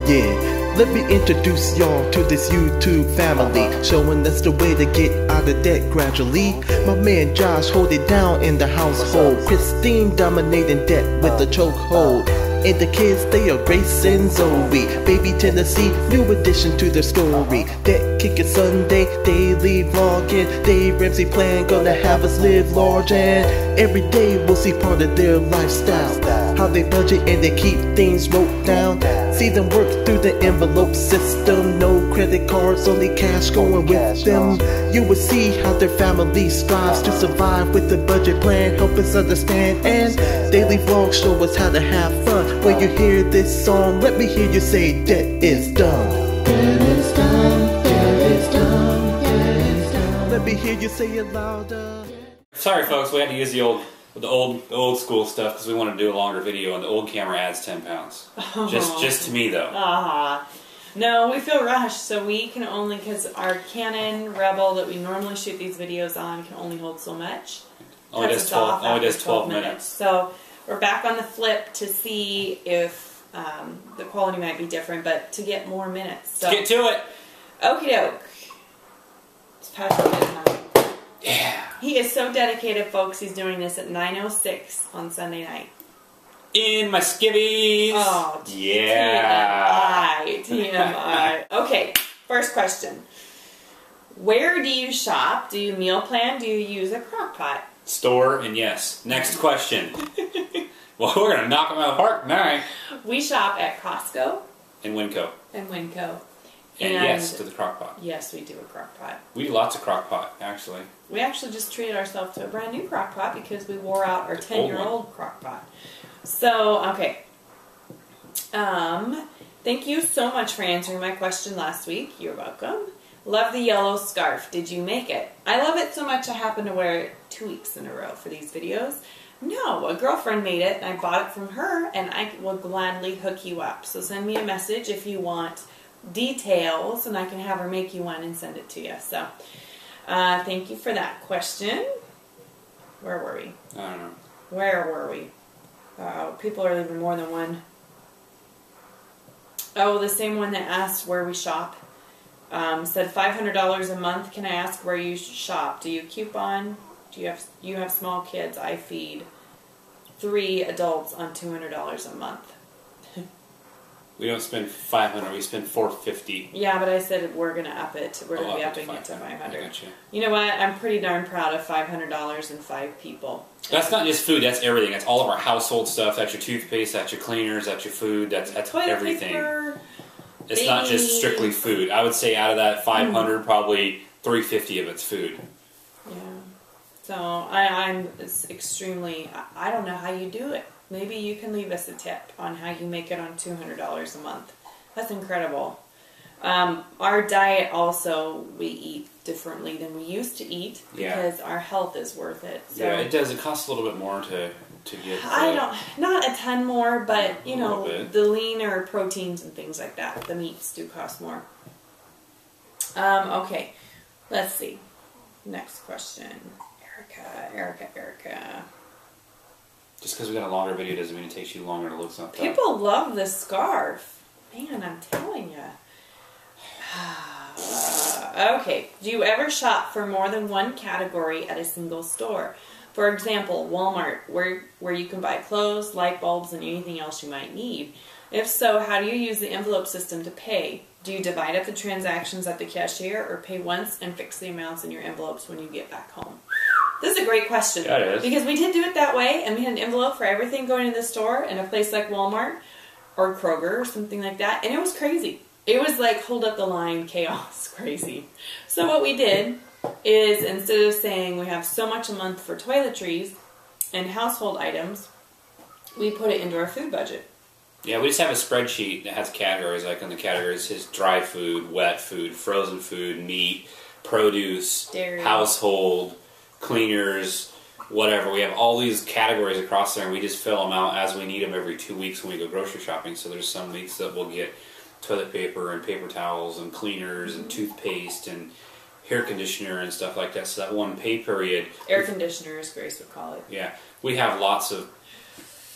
Yeah, let me introduce y'all to this YouTube family, showing us the way to get out of debt gradually. My man Josh hold it down in the household, Christine dominating debt with a chokehold. And the kids, they are Grace and Zoe, baby Tennessee, new addition to their story. Debt Kickin Sunday, daily vlogging, Dave Ramsey plan gonna have us live large, and every day we'll see part of their lifestyle, how they budget and they keep things wrote down. See them work through the envelope system, no credit cards, only cash going with them. You will see how their family strives to survive with the budget plan, help us understand, and daily vlogs show us how to have fun. When you hear this song, let me hear you say, debt is done. Debt is done, debt is done, debt is done. Let me hear you say it louder. Sorry folks, we had to use the old school stuff because we wanted to do a longer video, and the old camera adds 10 pounds. Just to me though. No, we feel rushed, so we can only, because our Canon Rebel that we normally shoot these videos on can only hold so much. Only does 12 minutes. So we're back on the flip to see if the quality might be different, but to get more minutes. So, let's get to it. Okie doke. It's past midnight. Yeah. He is so dedicated, folks. He's doing this at 9:06 on Sunday night. In my skivvies. Oh, yeah. TMI. Okay, first question. Where do you shop? Do you meal plan? Do you use a crock pot? Store and yes. Next question. Well, we're going to knock them out of the park tonight. We shop at Costco. And Winco. And yes, to the crock pot. Yes, we do a crock pot. We do lots of crock pot, actually. We actually just treated ourselves to a brand new crock pot because we wore out our 10-year-old crock pot. So, okay. Thank you so much for answering my question last week. You're welcome. Love the yellow scarf. Did you make it? I love it so much I happen to wear it 2 weeks in a row for these videos. No, a girlfriend made it and I bought it from her, and I will gladly hook you up. So send me a message if you want details and I can have her make you one and send it to you. So thank you for that question. Where were we? I don't know. Where were we? People are leaving more than one. Oh, the same one that asked where we shop. Said $500 a month. Can I ask where you shop? Do you coupon? Do you have small kids? I feed 3 adults on $200 a month. We don't spend $500. We spend $450. Yeah, but I said we're gonna up it. We're gonna be upping it to $500. I got you. You know what? I'm pretty darn proud of $500 and 5 people. That's not just food. That's everything. That's all of our household stuff. That's your toothpaste. That's your cleaners. That's your food. That's Toilet everything. Paper, it's not just strictly food. I would say out of that 500, probably 350 of it's food. Yeah. So I'm extremely. I don't know how you do it. Maybe you can leave us a tip on how you make it on $200 a month. That's incredible. Our diet also, we eat differently than we used to eat because our health is worth it. So yeah, it does. It costs a little bit more to get. Not a ton more, but you know, the leaner proteins and things like that. The meats do cost more. Okay, let's see. Next question. Erica. Just because we got a longer video doesn't mean it takes you longer to look something up. People love this scarf. Man, I'm telling you. Okay. Do you ever shop for more than one category at a single store? For example, Walmart, where you can buy clothes, light bulbs, and anything else you might need. If so, how do you use the envelope system to pay? Do you divide up the transactions at the cashier or pay once and fix the amounts in your envelopes when you get back home? This is a great question. Yeah, it is. Because we did do it that way, and we had an envelope for everything going to the store in a place like Walmart or Kroger or something like that, and it was crazy. It was like hold up the line chaos crazy. So what we did is, instead of saying we have so much a month for toiletries and household items, we put it into our food budget. Yeah, we just have a spreadsheet that has categories. Like on the categories is dry food, wet food, frozen food, meat, produce, dairy, household, cleaners, whatever. We have all these categories across there, and we just fill them out as we need them every 2 weeks when we go grocery shopping. So there's some weeks that we'll get toilet paper and paper towels and cleaners and toothpaste and hair conditioner and stuff like that. So that one pay period... Air conditioner, as Grace would call it. Yeah. We have lots of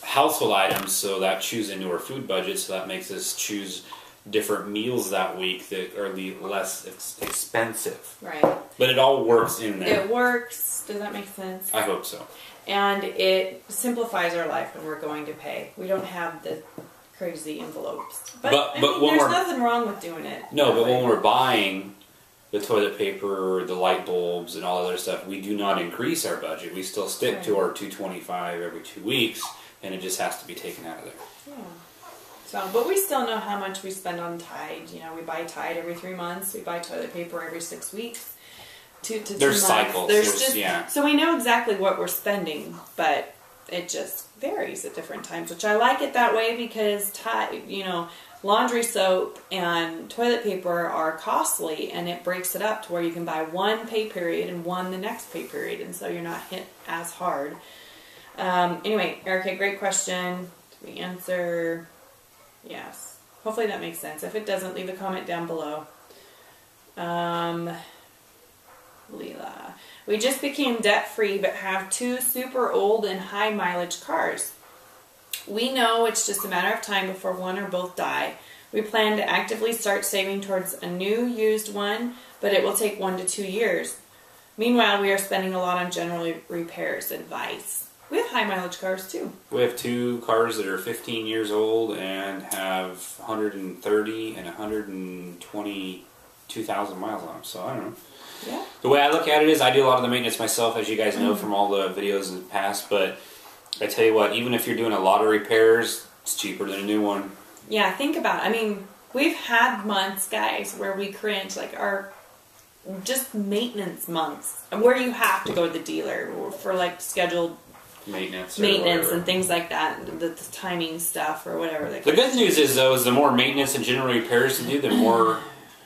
household items, so that chews into our food budget, so that makes us choose different meals that week that are less expensive. Right. But it all works in there. It works. Does that make sense? I hope so. And it simplifies our life when we're going to pay. We don't have the crazy envelopes. But I mean, when there's nothing wrong with doing it. No, but when we're buying the toilet paper, the light bulbs, and all other stuff, we do not increase our budget. We still stick to our $225 every 2 weeks, and it just has to be taken out of there. Yeah. So, but we still know how much we spend on Tide. You know, we buy Tide every 3 months. We buy toilet paper every 6 weeks. There's cycles. So we know exactly what we're spending, but it just varies at different times, which I like it that way because Tide, you know, laundry soap and toilet paper are costly, and it breaks it up to where you can buy one pay period and one the next pay period, and so you're not hit as hard. Anyway, Erica, great question. Did we answer? Yes. Hopefully that makes sense. If it doesn't, leave a comment down below. Leela. We just became debt-free but have 2 super old and high mileage cars. We know it's just a matter of time before one or both die. We plan to actively start saving towards a new used one, but it will take 1 to 2 years. Meanwhile, we are spending a lot on general repairs. Advice. We have high mileage cars too. We have 2 cars that are 15 years old and have 130 and 122,000 miles on them, so I don't know. Yeah. The way I look at it is I do a lot of the maintenance myself, as you guys know from all the videos in the past, but I tell you what, even if you're doing a lot of repairs, it's cheaper than a new one. Yeah, think about it. I mean, we've had months, guys, where we cringe, like our just maintenance months, where you have to go to the dealer for like scheduled maintenance and things like that, the timing stuff or whatever. The good news is, though, is the more maintenance and general repairs you do, the more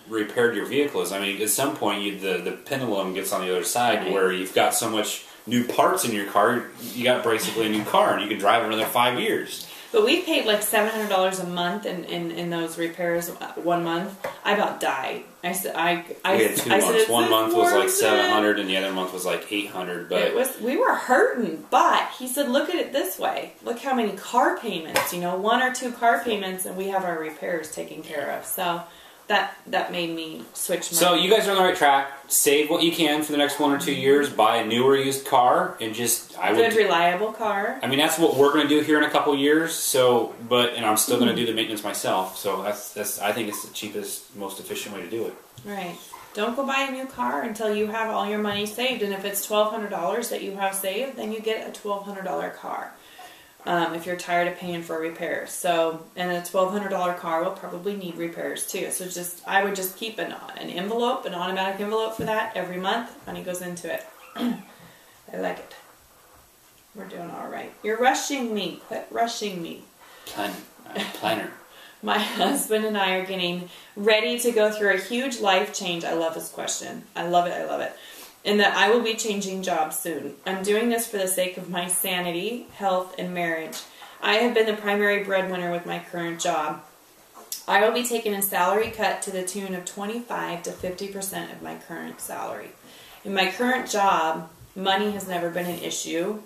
repaired your vehicle is. I mean, at some point, the pendulum gets on the other side, right, where you've got so much new parts in your car, you got basically a new car, and you can drive another 5 years. But we paid like $700 a month in those repairs 1 month. I about died. We had 2 months. 1 month was like $700, and the other month was like $800. But we were hurting. But he said, look at it this way. Look how many car payments. You know, 1 or 2 car payments, and we have our repairs taken care of. So that made me switch my... So you guys are on the right track. Save what you can for the next 1 or 2 years. Buy a newer used car and just... reliable car. I mean, that's what we're going to do here in a couple years. So, and I'm still going to do the maintenance myself. So that's I think it's the cheapest, most efficient way to do it. Right. Don't go buy a new car until you have all your money saved. And if it's $1,200 that you have saved, then you get a $1,200 car. If you're tired of paying for repairs. So, and a $1,200 car will probably need repairs too. So I would just keep an envelope, an automatic envelope for that every month. Money goes into it. I like it. We're doing all right. You're rushing me. Quit rushing me. Planner. My husband and I are getting ready to go through a huge life change. I love this question. I love it. I love it. And that I will be changing jobs soon. I'm doing this for the sake of my sanity, health, and marriage. I have been the primary breadwinner with my current job. I will be taking a salary cut to the tune of 25 to 50% of my current salary. In my current job, money has never been an issue,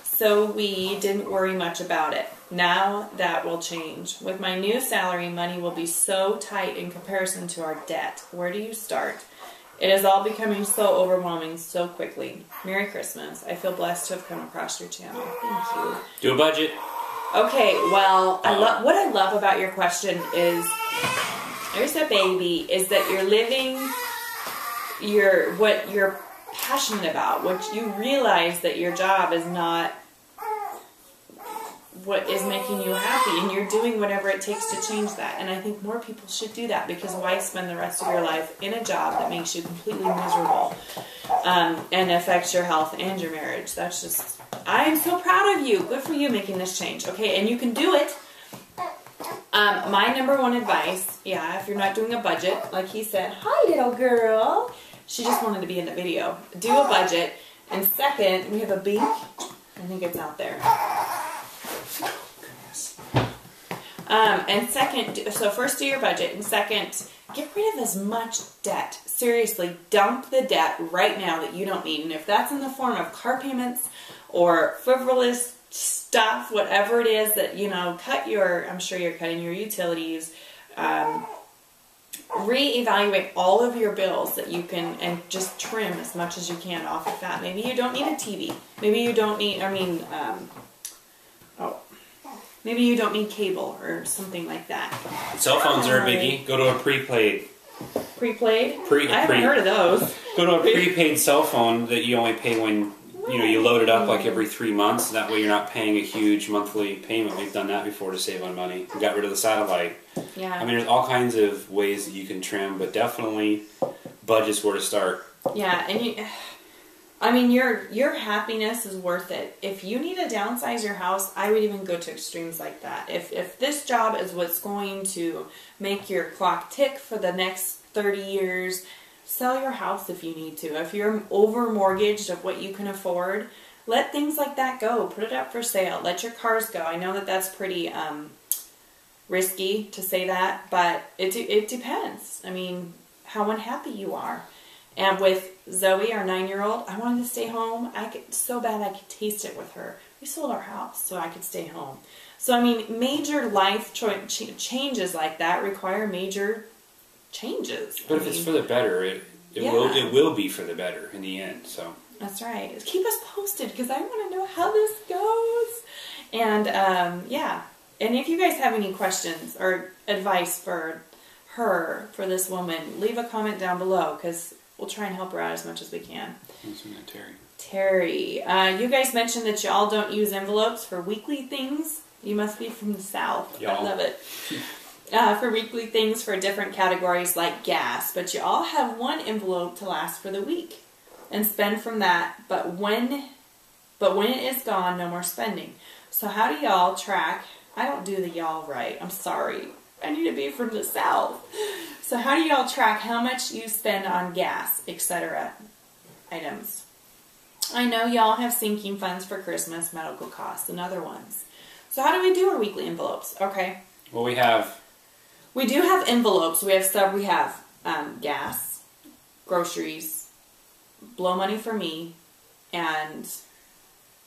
so we didn't worry much about it. Now that will change. With my new salary, money will be so tight in comparison to our debt. Where do you start? It is all becoming so overwhelming so quickly. Merry Christmas. I feel blessed to have come across your channel. Thank you. Do a budget. Okay, well, what I love about your question is, there's a baby, is that you're living what you're passionate about, what you realize that your job is not what is making you happy, and you're doing whatever it takes to change that. And I think more people should do that, because why spend the rest of your life in a job that makes you completely miserable and affects your health and your marriage? That's just, I'm so proud of you. Good for you making this change. Okay, and you can do it. My #1 advice, if you're not doing a budget, like he said, hi little girl, she just wanted to be in the video, do a budget. And second, we have a beak, I think it's out there. And second, so first do your budget, and second, get rid of as much debt. Seriously, dump the debt right now that you don't need. And if that's in the form of car payments or frivolous stuff, whatever it is that, I'm sure you're cutting your utilities, reevaluate all of your bills that you can, and just trim as much as you can off of that. Maybe you don't need a TV. Maybe you don't need, maybe you don't need cable or something like that. Cell phones are a biggie. Go to a prepaid. Prepaid? I haven't heard of those. Go to a prepaid cell phone that you only pay when you load it up like every 3 months. That way you're not paying a huge monthly payment. We've done that before to save on money. We got rid of the satellite. Yeah. I mean, there's all kinds of ways that you can trim, but definitely budget's where to start. Yeah, and your happiness is worth it. If you need to downsize your house, I would even go to extremes like that. If this job is what's going to make your clock tick for the next 30 years, sell your house if you need to. If you're over mortgaged of what you can afford, let things like that go. Put it up for sale. Let your cars go. I know that that's pretty risky to say that, but it depends. I mean, how unhappy you are. And with Zoe, our 9-year-old, I wanted to stay home. So bad I could taste it with her. We sold our house so I could stay home. So, I mean, major life changes like that require major changes. But if it's for the better, it will be for the better in the end. So that's right. Keep us posted because I want to know how this goes. And yeah, and if you guys have any questions or advice for this woman, leave a comment down below because we'll try and help her out as much as we can. Terry, you guys mentioned that y'all don't use envelopes for weekly things. You must be from the South. I love it. For weekly things for different categories like gas, but you all have one envelope to last for the week and spend from that, but when it is gone, no more spending. So how do y'all track? I don't do the y'all right. I'm sorry. I need to be from the South. So how do y'all track how much you spend on gas, etc. items? I know y'all have sinking funds for Christmas, medical costs, and other ones. So how do we do our weekly envelopes? Okay. Well, we do have envelopes. We have gas, groceries, blow money for me, and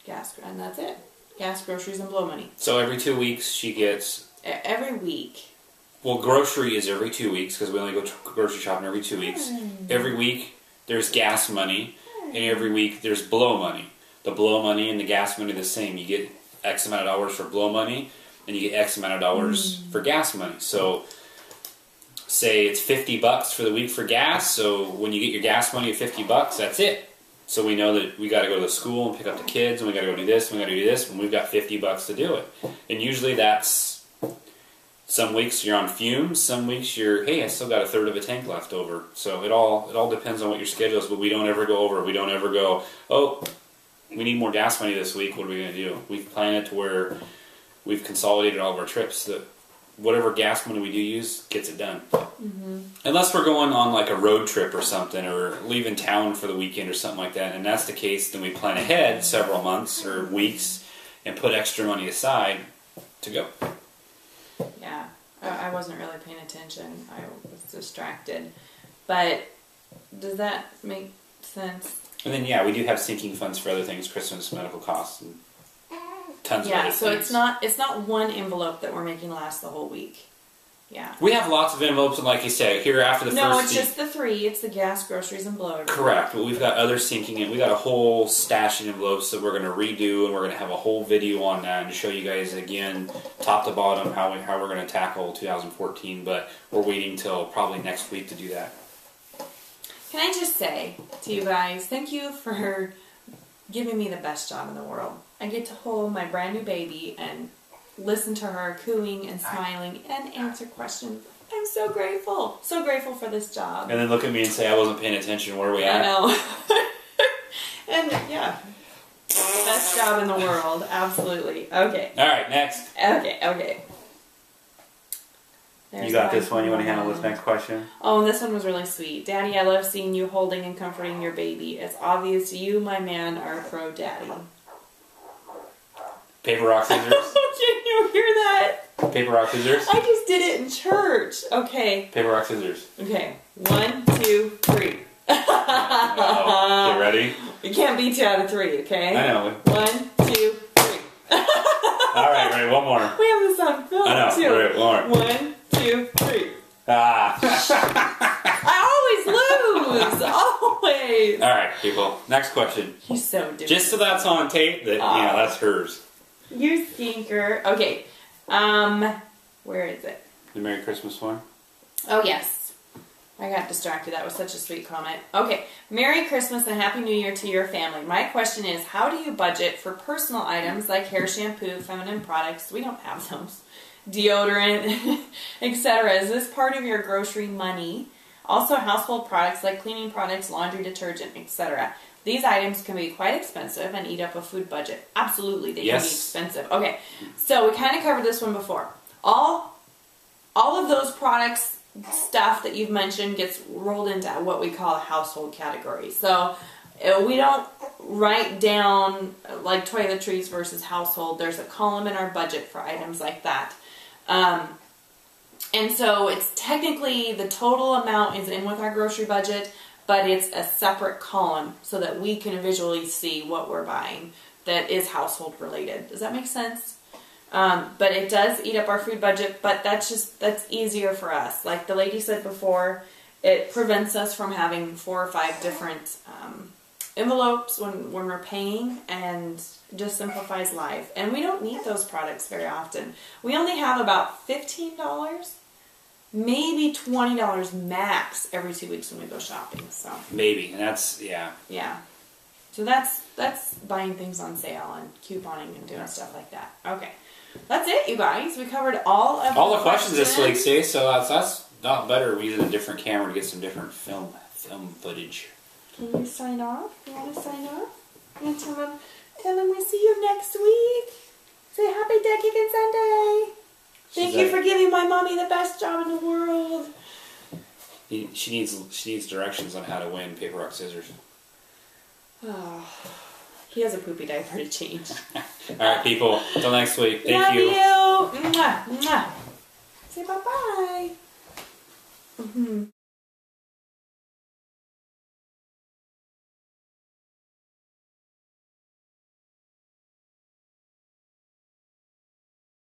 gas, and that's it. Gas, groceries, and blow money. So every 2 weeks she gets... Every week. Well, grocery is every 2 weeks because we only go grocery shopping every 2 weeks. Every week there's gas money, and every week there's blow money. The blow money and the gas money are the same. You get X amount of dollars for blow money, and you get X amount of dollars for gas money. So say it's $50 for the week for gas, so when you get your gas money of $50, that's it. So we know that we got to go to the school and pick up the kids, and we got to go do this, and we got to do this, and we've got $50 to do it. And usually that's, some weeks you're on fumes, some weeks you're, hey, I still got a third of a tank left over. So it all depends on what your schedule is, but we don't ever go over. We don't ever go, oh, we need more gas money this week, what are we going to do? We've planned it to where we've consolidated all of our trips. That whatever gas money we do use gets it done. Unless we're going on like a road trip or something, or leaving town for the weekend or something like that, and that's the case, then we plan ahead several months or weeks and put extra money aside to go. Yeah, I wasn't really paying attention. I was distracted. But does that make sense? And then, yeah, we do have sinking funds for other things, Christmas, medical costs, and tons of other things. Yeah, so it's not one envelope that we're making last the whole week. Yeah. We have lots of envelopes, and like you said, here after the first... No, it's just the 3. It's the gas, groceries, and blow. Correct, but we've got other sinking in. We got a whole stash of envelopes that we're going to redo, and we're going to have a whole video on that and show you guys again, top to bottom, how we're going to tackle 2014. But we're waiting till probably next week to do that. Can I just say to you guys, thank you for giving me the best job in the world. I get to hold my brand new baby and listen to her cooing and smiling and answer questions. I'm so grateful. So grateful for this job. And then look at me and say, I wasn't paying attention. Where are we at? I know. And yeah, best job in the world. Absolutely. Okay. All right, next. Okay. You got this one. You want to handle this next question? Oh, this one was really sweet. Daddy, I love seeing you holding and comforting your baby. It's obvious you, my man, are a pro daddy. Paper, rock, scissors. Can you hear that? Paper, rock, scissors. I just did it in church. Okay. Paper, rock, scissors. Okay. 1, 2, 3. Uh-oh. You ready? You can't be 2 out of 3, okay? I know. 1, 2, 3. All right, ready. One more. We have this on film, I know. too. Right, one more. 1, 2, 3. Ah. Always. All right, people. Next question. You're so different. Just so that's on tape, that yeah, that's hers. You stinker. Okay. Where is it? The Merry Christmas one. Oh, yes. I got distracted. That was such a sweet comment. Okay. Merry Christmas and Happy New Year to your family. My question is, how do you budget for personal items like hair shampoo, feminine products? We don't have those. Deodorant, etc. Is this part of your grocery money? Also, household products like cleaning products, laundry detergent, etc. These items can be quite expensive and eat up a food budget. Absolutely, they can be expensive. Okay, so we kind of covered this one before. All of those products, stuff that you've mentioned gets rolled into what we call a household category. So we don't write down like toiletries versus household. There's a column in our budget for items like that. And so it's technically the total amount is in with our grocery budget, but it's a separate column so that we can visually see what we're buying that is household related. Does that make sense? But it does eat up our food budget, but that's easier for us. Like the lady said before, it prevents us from having 4 or 5 different envelopes when we're paying, and just simplifies life. And we don't need those products very often. We only have about $15, maybe $20 max every 2 weeks when we go shopping. So maybe, and that's yeah. So that's buying things on sale and couponing and doing stuff like that. Okay, that's it, you guys. We covered all the questions this week, see? So that's not better. We're using a different camera to get some different film footage. Can you sign off? You want to sign off? You want to tell them we see you next week? Say happy Dead Kickin' Sunday. Thank you for giving my mommy the best job in the world. She needs directions on how to win paper, rock, scissors. Oh, he has a poopy diaper to change. All right, people. Till next week. Thank you. you. Mwah, mwah. Say bye-bye.